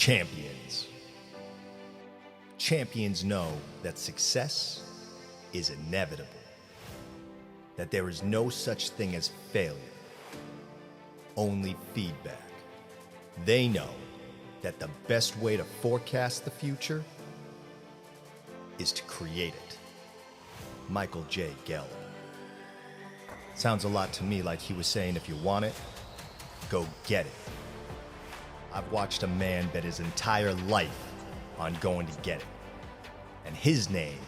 Champions. Champions know that success is inevitable, that there is no such thing as failure, only feedback. They know that the best way to forecast the future is to create it. Michael J. Gelb. Sounds a lot to me like he was saying, if you want it, go get it. I've watched a man bet his entire life on going to get it. And his name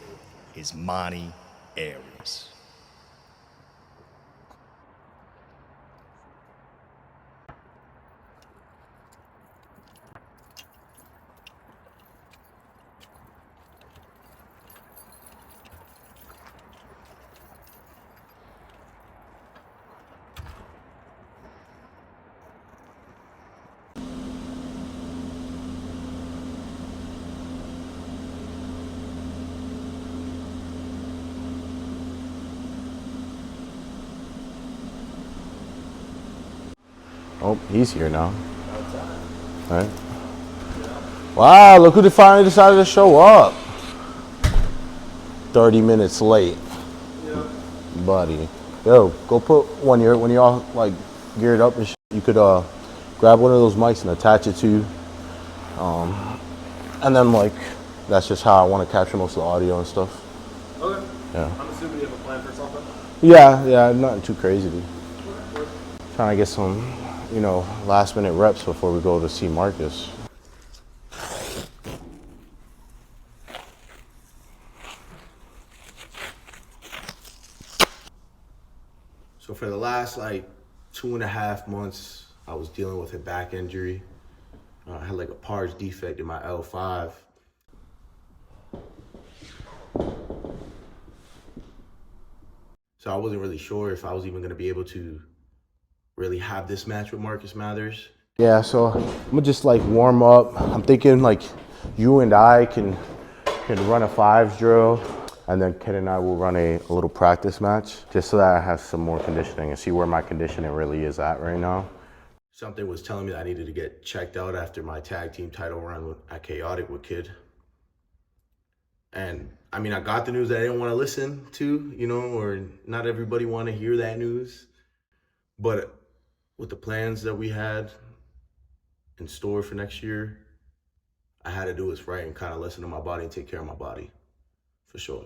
is Monty Aries. Oh, he's here now. All right. Wow, look who finally decided to show up. 30 minutes late. Yeah. Buddy. Yo, go put when you're all like geared up and shit, you could grab one of those mics and attach it to and then like that's just how I want to capture most of the audio and stuff. Okay. Yeah. I'm assuming you have a plan for something? Yeah, nothing too crazy, dude. Trying to get some, last minute reps before we go to see Marcus. So for the last 2.5 months, I was dealing with a back injury. I had a pars defect in my L5. So I wasn't really sure if I was even gonna be able to really have this match with Marcus Mathers. Yeah, so I'm gonna just warm up. I'm thinking you and I can run a 5s drill, and then Ken and I will run a little practice match, just so that I have some more conditioning and see where my conditioning really is at right now. Something was telling me that I needed to get checked out after my tag team title run at Chaotic with Kid. And I got the news that I didn't want to listen to, or not everybody want to hear that news. But with the plans that we had in store for next year, I had to do what's right and kind of listen to my body and take care of my body, for sure.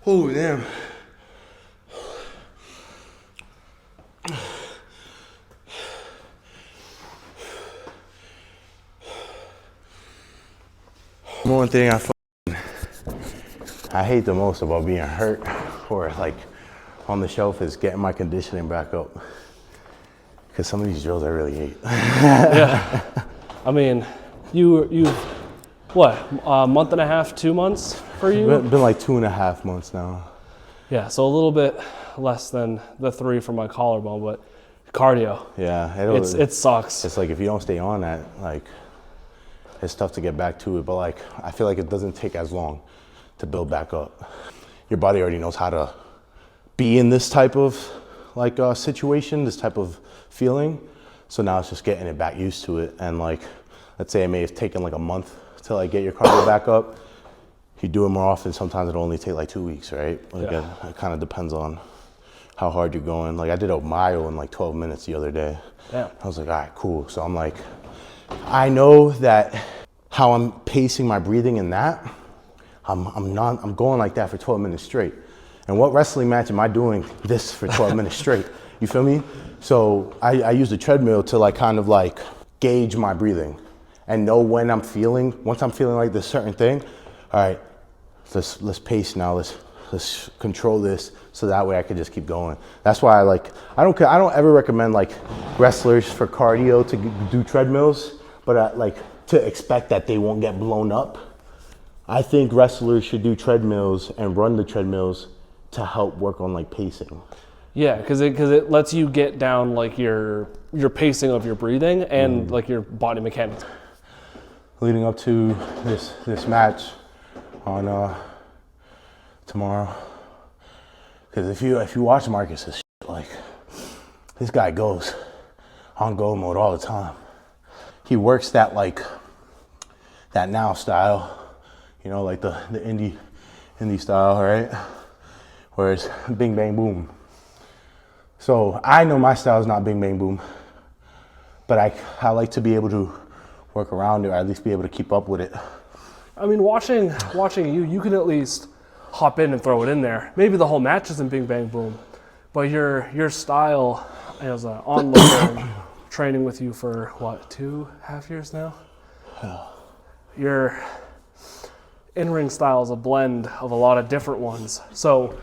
Oh, damn. One thing I hate the most about being hurt or on the shelf is getting my conditioning back up. Because some of these drills I really hate. Yeah. You've what, a month and a half, 2 months for you? Been 2.5 months now. Yeah, so a little bit less than the 3 for my collarbone, but cardio. Yeah, it sucks. It's if you don't stay on that, it's tough to get back to it, but I feel it doesn't take as long to build back up. Your body already knows how to be in this type of situation, this type of feeling. So now it's just getting it back used to it. And let's say it may have taken a month to get your cardio back up. If you do it more often, sometimes it'll only take 2 weeks, right? It kind of depends on how hard you're going. I did a mile in 12 minutes the other day. Yeah. I was all right, cool. So I'm I know that how I'm pacing my breathing in that, I'm going like that for 12 minutes straight. And what wrestling match am I doing this for 12 minutes straight? You feel me? So I use the treadmill to like kind of like gauge my breathing and know when once I'm feeling like this certain thing, all right, let's pace now, let's control this, so that way I can just keep going. That's why I don't ever recommend like wrestlers for cardio to do treadmills, but to expect that they won't get blown up. I think wrestlers should do treadmills and run the treadmills to help work on like pacing. Yeah, because it lets you get down like your pacing of your breathing and like your body mechanics. Leading up to this match on tomorrow, because if you watch Marcus's shit, like this guy goes on go mode all the time. He works that now style, you know, like the indie style, right? Where it's bing bang boom. So I know my style is not bing bang boom, but I like to be able to work around it, or at least be able to keep up with it. I mean, watching you can at least hop in and throw it in there. Maybe the whole match isn't bing bang boom, but your style as an onlooker training with you for what, 2.5 years now? Yeah. Your in-ring style is a blend of a lot of different ones. So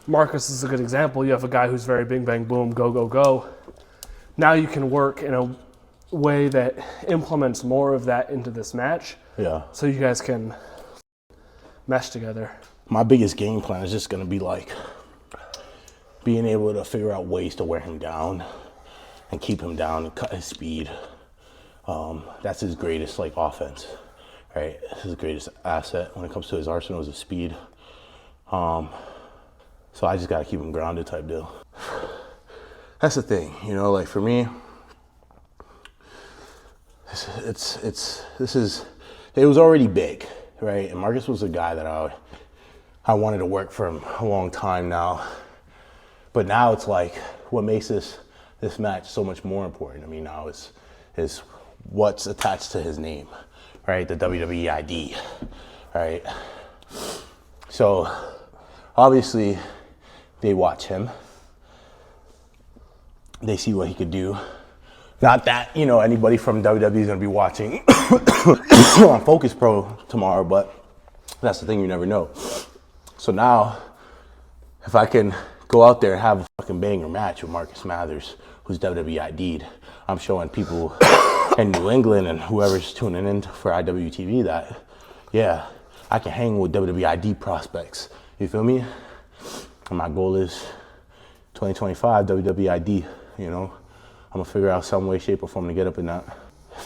Marcus is a good example. You have a guy who's very bing bang boom, go go go. Now you can work in a way that implements more of that into this match. Yeah. So you guys can mesh together. My biggest game plan is just gonna be like being able to figure out ways to wear him down and keep him down and cut his speed. That's his greatest like offense, right? His greatest asset when it comes to his arsenal is his speed. So I just gotta keep him grounded type deal. That's the thing, you know, like for me, it was already big, right? And Marcus was a guy that I wanted to work for him a long time now. But now it's like what makes this match so much more important to me now is what's attached to his name, right? The WWE ID, right? So obviously they watch him. They see what he could do. Not that, you know, anybody from WWE is going to be watching on Focus Pro tomorrow, but that's the thing, you never know. So now, if I can go out there and have a fucking banger match with Marcus Mathers, who's WWE ID'd, I'm showing people in New England and whoever's tuning in for IWTV that, yeah, I can hang with WWE ID prospects. You feel me? And my goal is 2025 WWE ID, you know? I'm gonna figure out some way, shape, or form to get up in that.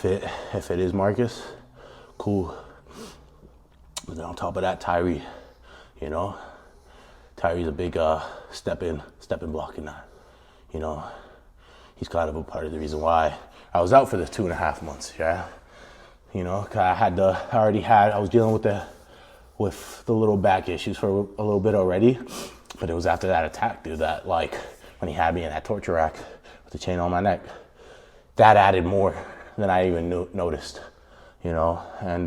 If it is Marcus, cool. But then on top of that, Tyree, you know? Tyree's a big stepping block in that, you know? He's kind of a part of the reason why I was out for the 2.5 months, yeah? You know, 'cause I was dealing with the little back issues for a little bit already, but it was after that attack, dude, that like, when he had me in that torture rack, the chain on my neck, that added more than I even noticed, you know. And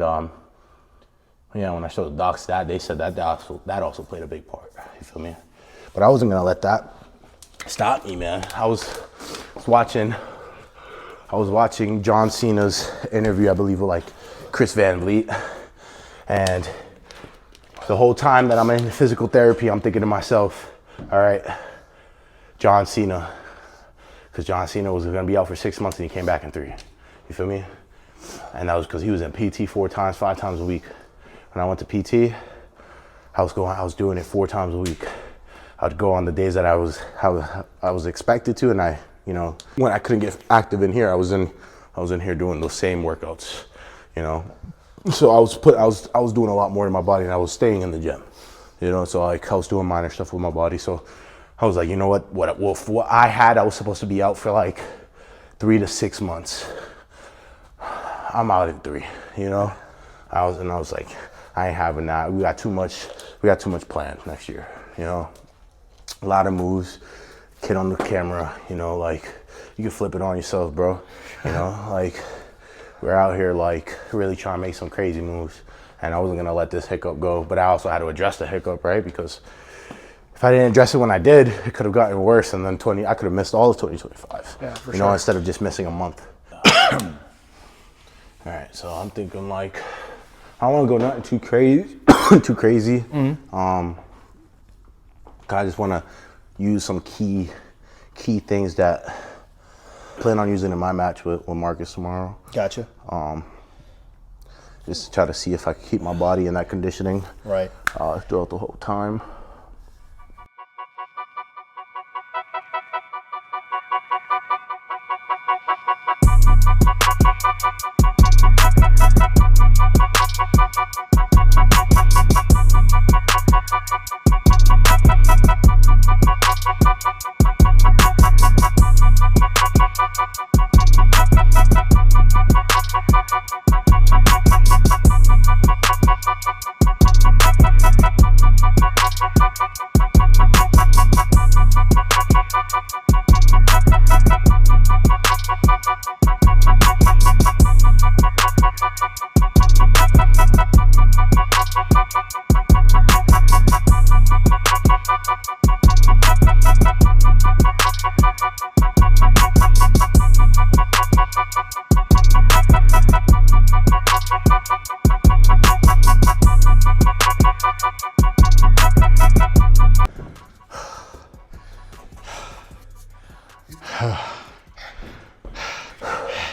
yeah, when I showed the docs that, they said that also played a big part. You feel me? But I wasn't gonna let that stop me, man. I was watching John Cena's interview, I believe, with like Chris Van Vliet, and the whole time that I'm in physical therapy, I'm thinking to myself, all right, John Cena. Because John Cena was going to be out for 6 months and he came back in 3. You feel me? And that was because he was in PT 4 times, 5 times a week. When I went to PT, I was doing it 4 times a week. I would go on the days that I was expected to, and I, you know, when I couldn't get active in here, I was in here doing those same workouts, you know. So I was doing a lot more in my body, and I was staying in the gym, you know. So like I was doing minor stuff with my body. So I was like, you know what I was supposed to be out for like 3 to 6 months. I'm out in 3, you know? I was like, I ain't having that. We got too much planned next year, you know? A lot of moves, kid on the camera, you know, like, you can flip it on yourself, bro. You know, like, we're out here like really trying to make some crazy moves, and I wasn't gonna let this hiccup go. But I also had to address the hiccup, right? Because if I didn't address it when I did, it could have gotten worse, and then I could have missed all of 2025. Yeah, for you know, sure. instead of just missing a month. All right, so I'm thinking like I don't want to go nothing too crazy, too crazy. I just want to use some key things that I plan on using in my match with Marcus tomorrow. Gotcha. Just to try to see if I can keep my body in that conditioning Right. throughout the whole time.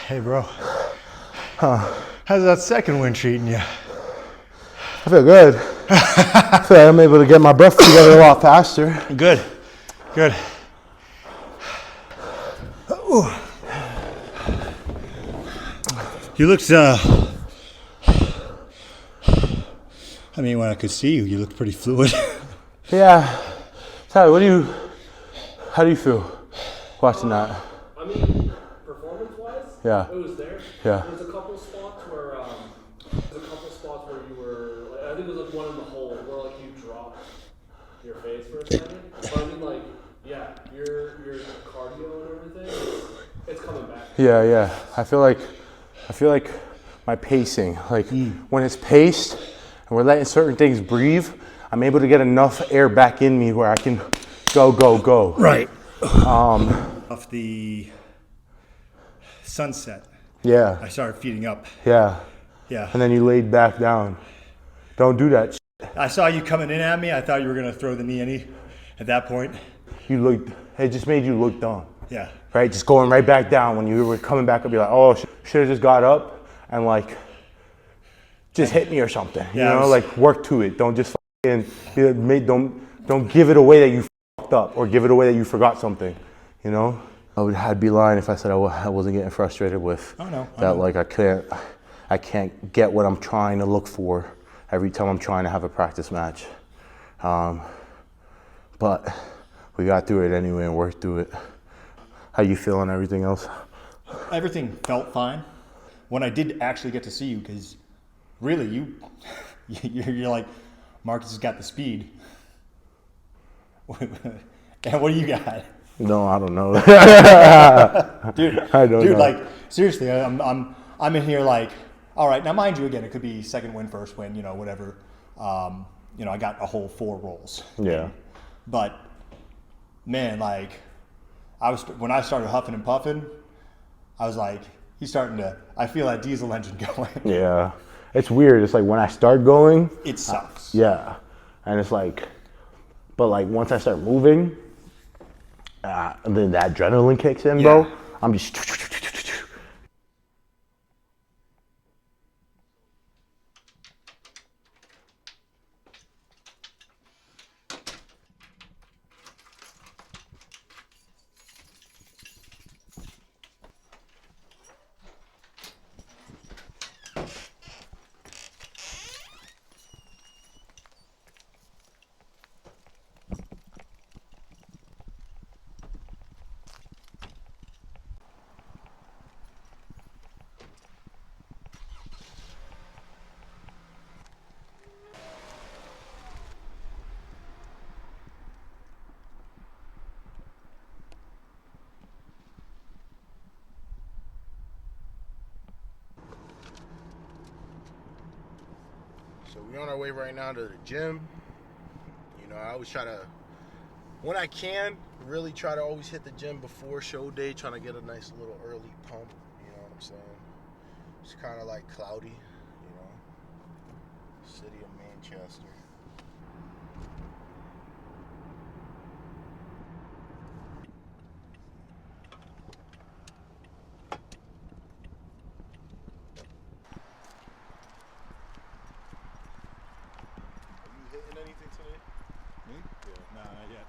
Hey, bro. How's that second win treating you? I feel good. I feel like I'm able to get my breath together a lot faster. Good. Good. Ooh. You looked, I mean, when I could see you, you looked pretty fluid. Yeah. Tyler, how do you feel watching that? I mean, performance-wise, Yeah. it was there. Yeah. There's a couple spots where you were, like, I think it was like one in the hole where like you dropped your face for a second. But I mean, like, yeah, your cardio and everything, it's coming back. Yeah. I feel like my pacing, like when it's paced and we're letting certain things breathe, I'm able to get enough air back in me where I can go. Right. Off the sunset, Yeah. I started feeding up. Yeah. Yeah. And then you laid back down. Don't do that. I saw you coming in at me. I thought you were going to throw the knee at that point. It just made you look dumb. Yeah. Right? Just going right back down. When you were coming back up, you're like, oh, should have just got up and like just hit me or something. You know, like work to it. Don't just don't give it away that you fucked up or give it away that you forgot something. You know? I'd be lying if I said I wasn't getting frustrated with that. Like I can't get what I'm trying to look for every time I'm trying to have a practice match. But we got through it anyway and worked through it. How you feeling? Everything else? Everything felt fine. When I did actually get to see you, because really you're like, Marcus has got the speed. And what do you got? No, I don't know. Dude, I don't know. Like seriously, I'm in here like, all right. Now, mind you, again, it could be second win, first win, whatever. I got a whole 4 rolls. Yeah. But man, like, when I started huffing and puffing, I was like, I feel that diesel engine going. Yeah. It's weird. It's like when I start going, it sucks. Yeah. And it's like, but like once I start moving, and then the adrenaline kicks in, bro. I'm just. So we're on our way right now to the gym. You know, I always try to, when I can, really try to always hit the gym before show day, trying to get a nice little early pump. You know what I'm saying? It's kind of like cloudy, you know. City of Manchester. Are you hitting anything today? Me? Yeah. Nah, not yet.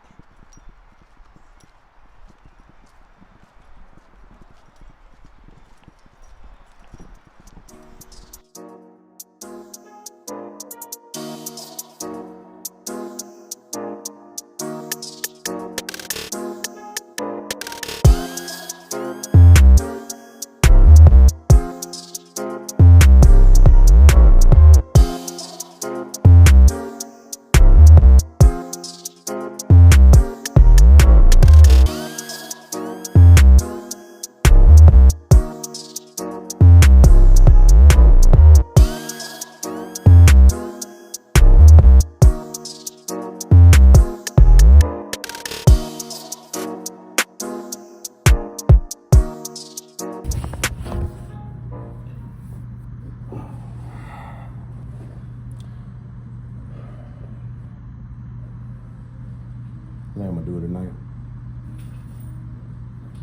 I think I'm gonna do it tonight.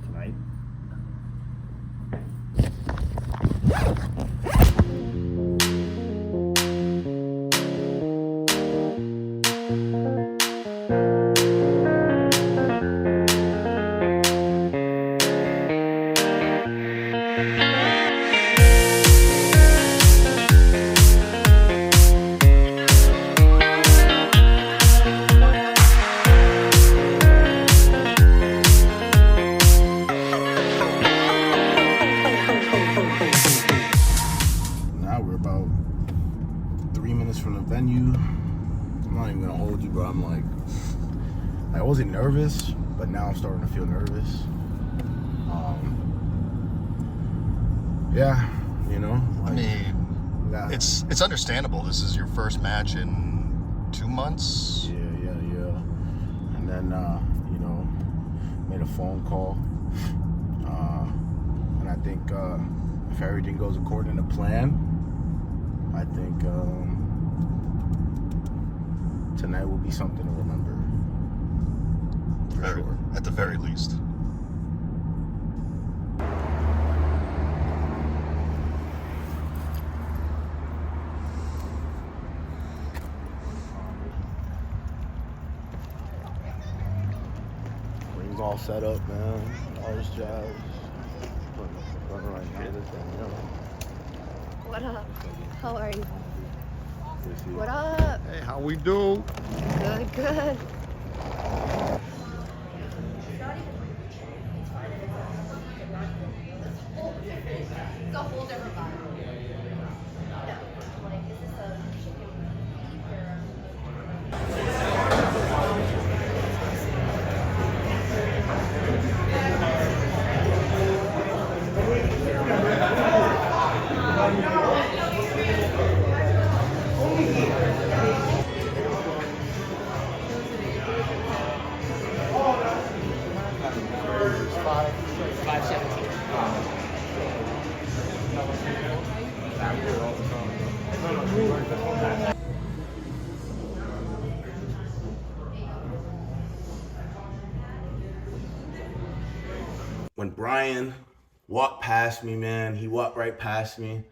Tonight? Now we're about 3 minutes from the venue. I'm not even gonna hold you, bro. I'm like, I wasn't nervous, but now I'm starting to feel nervous. Yeah, you know. I Like, mean, yeah. it's understandable. This is your first match in 2 months. Yeah. And then, you know, made a phone call. And I think if everything goes according to plan, I think tonight will be something to remember. For sure. At the very least. Rings all set up, man. All this jazz. Putting right now, this thing, you know. What up? How are you? Good to see you. What up? Hey, how we do? Good. It's a whole different vibe. Like, is this a chicken beef or? When Brian walked past me, man, he walked right past me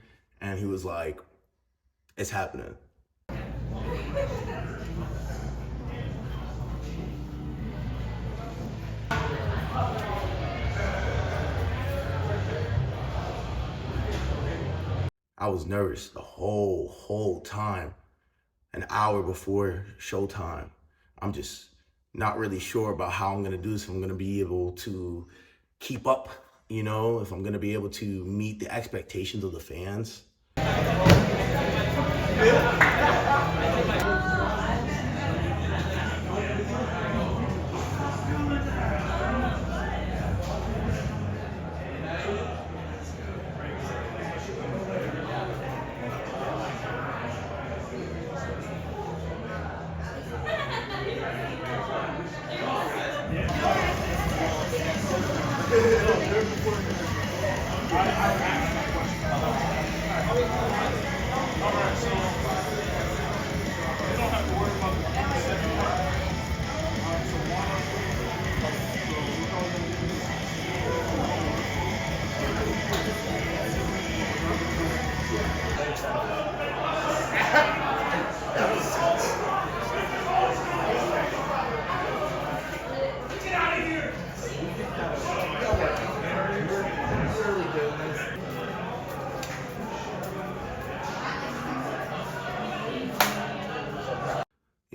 and he was like, it's happening. I was nervous the whole time. An hour before showtime. I'm just not really sure about how I'm gonna do this, if I'm gonna be able to keep up, you know, if I'm gonna be able to meet the expectations of the fans. You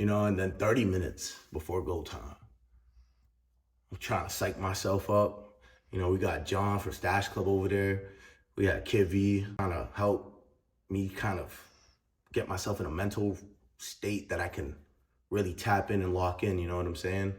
know, and then 30 minutes before go time, I'm trying to psych myself up. You know, we got John from Stash Club over there. We got Kid V trying to help me kind of get myself in a mental state that I can really tap in and lock in, you know what I'm saying?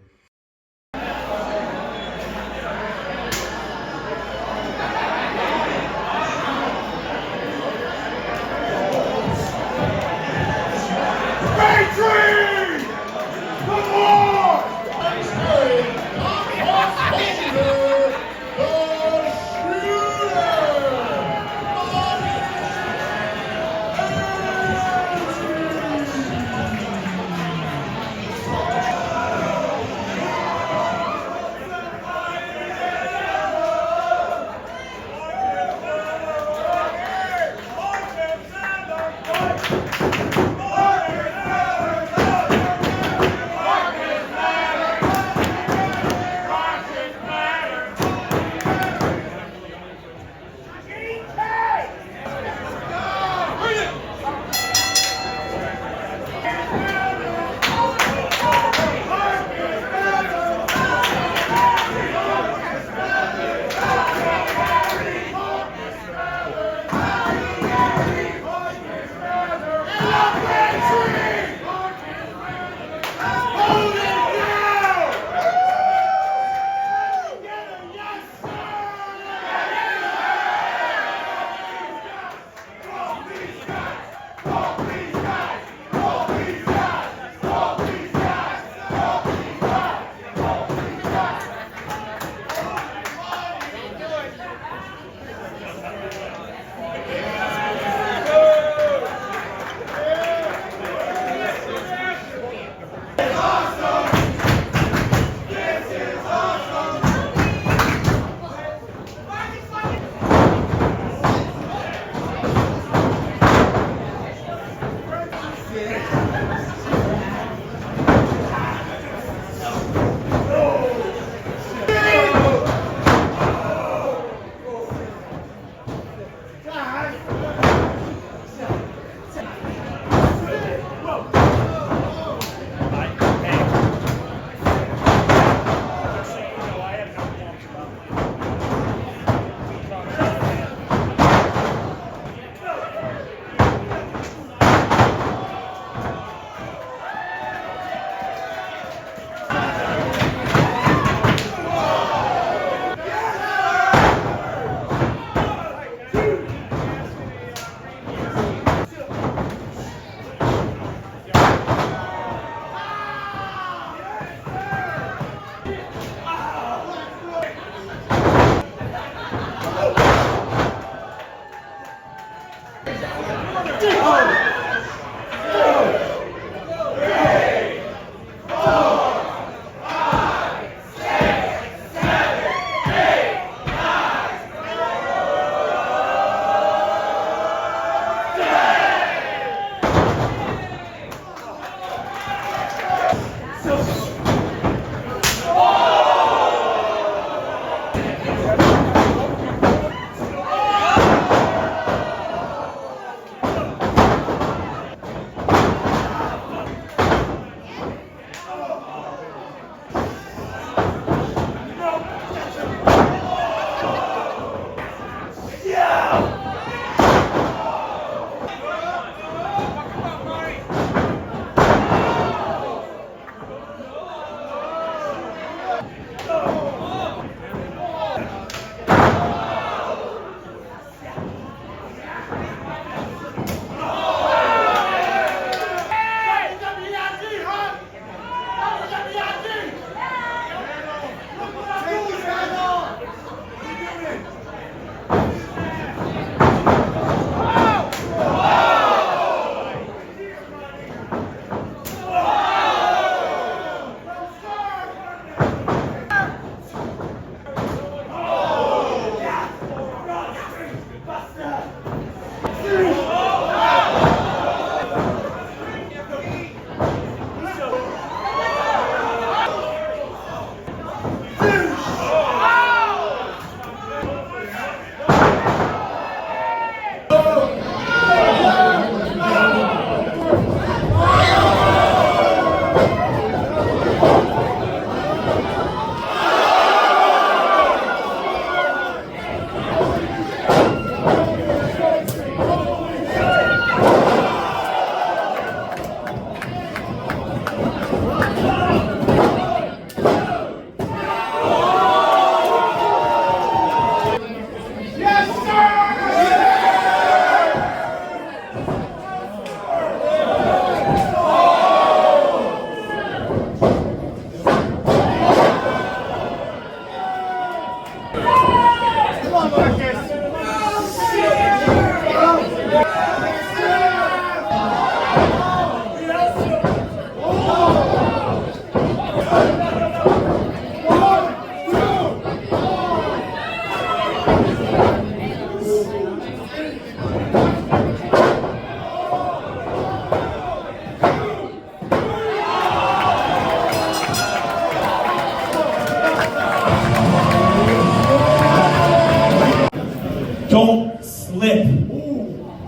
Don't slip.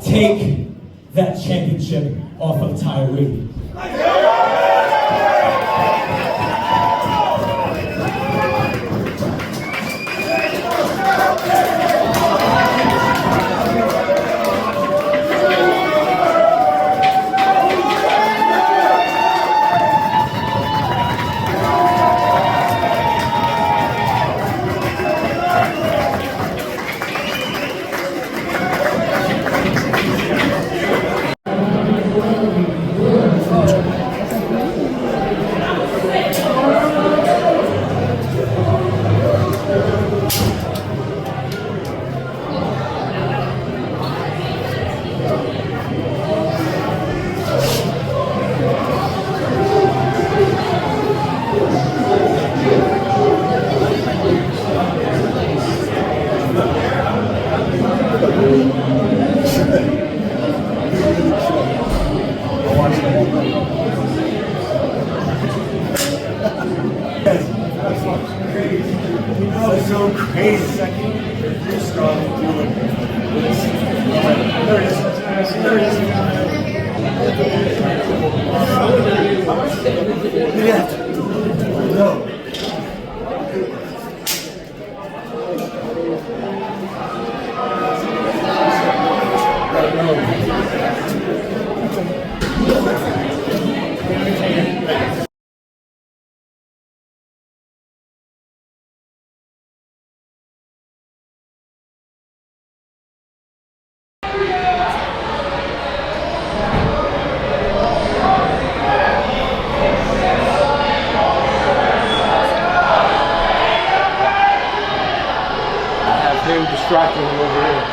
Take that championship off of Tyree. So crazy. You're strong. There it is. There it is. Yeah. No. Him distracting him over here.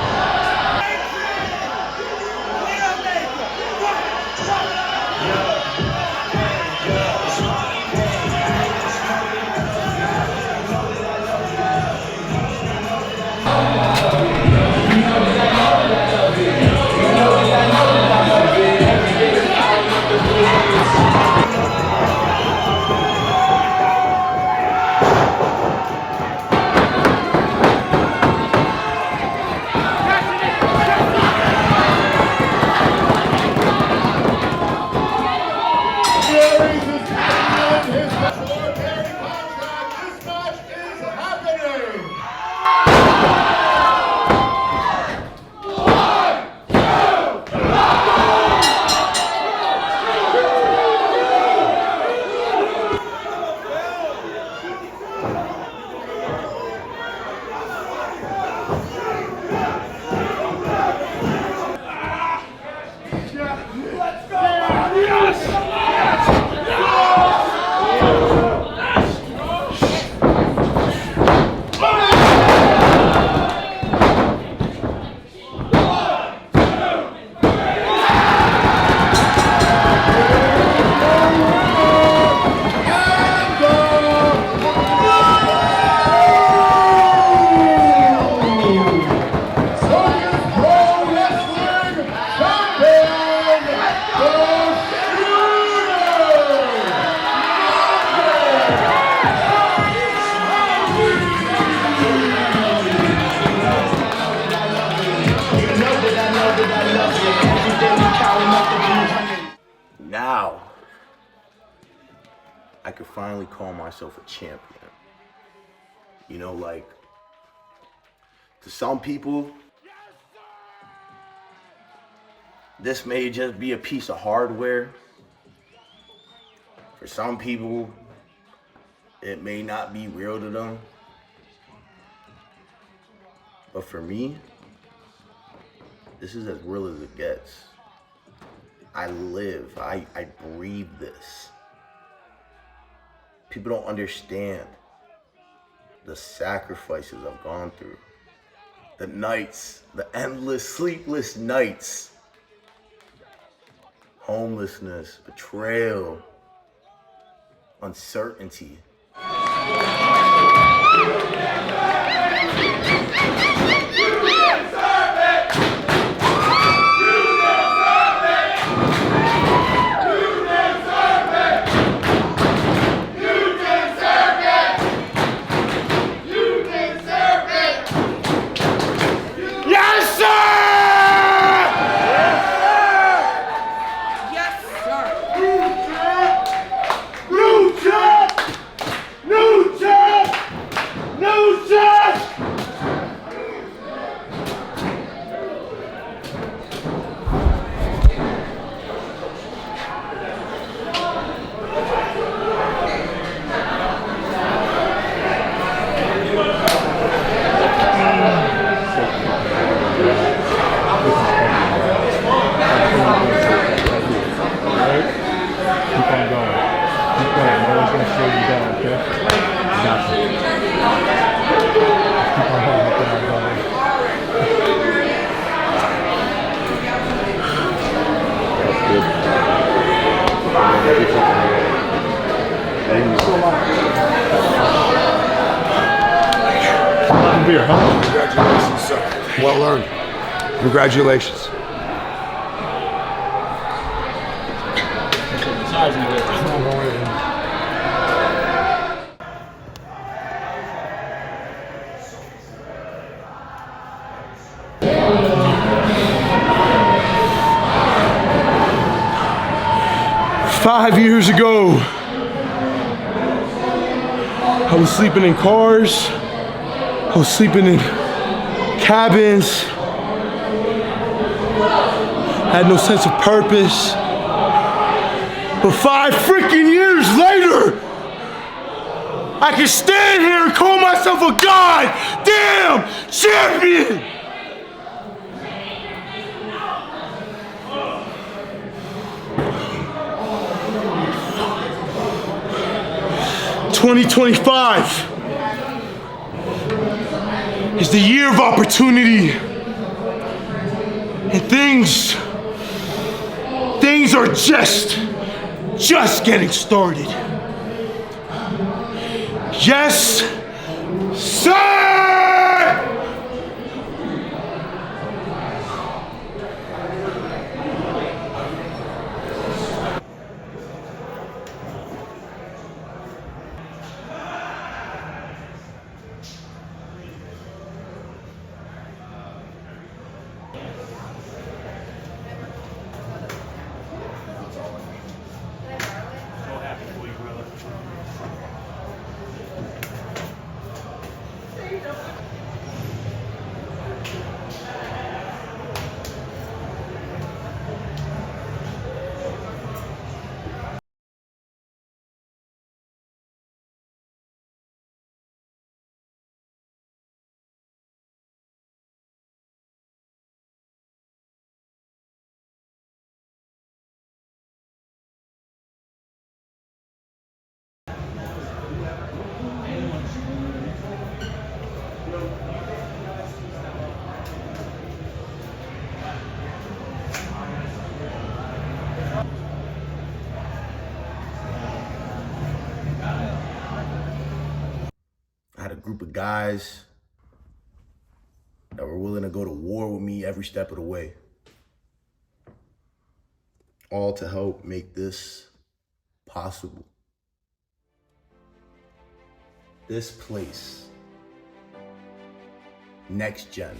Now, I could finally call myself a champion. You know, like, to some people, this may just be a piece of hardware. For some people, it may not be real to them. But for me, this is as real as it gets. I live, I breathe this. People don't understand the sacrifices I've gone through. The nights, the endless, sleepless nights. Homelessness, betrayal, uncertainty. Beer, huh? Congratulations, sir. Well earned. Congratulations. Five years ago, I was sleeping in cars. I was sleeping in cabins. Had no sense of purpose. But 5 freaking years later, I can stand here and call myself a goddamn champion! "2025 is the year of opportunity, and things are just getting started. Yes, sir!" I had a group of guys that were willing to go to war with me every step of the way. All to help make this possible. This place, Next Gen,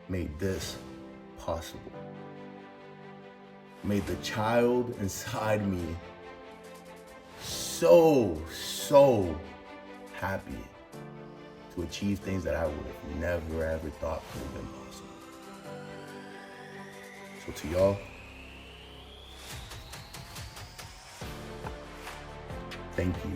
made this possible. Made the child inside me so happy to achieve things that I would have never ever thought could have been possible. So to y'all, thank you.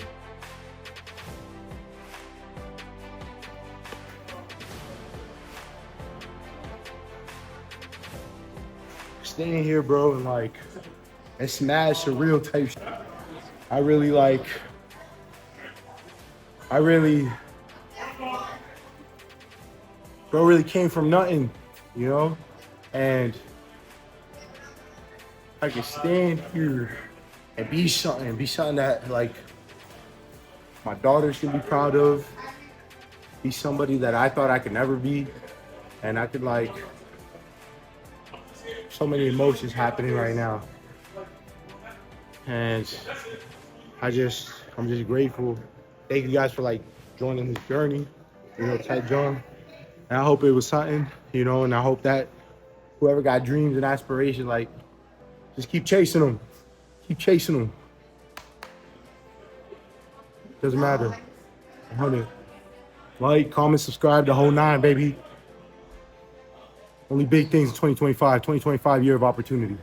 Standing here, bro, and like, and smash a real type shit. I really bro really came from nothing, you know? And I can stand here and be something that like my daughters can be proud of, be somebody that I thought I could never be. And I could like, so many emotions happening right now. And I'm just grateful. Thank you guys for like joining this journey, you know, Ted John. And I hope it was something, you know, and I hope that whoever got dreams and aspirations, like, just keep chasing them. Keep chasing them. Doesn't matter. 100. Like, comment, subscribe, the whole 9, baby. Only big things in 2025 year of opportunity.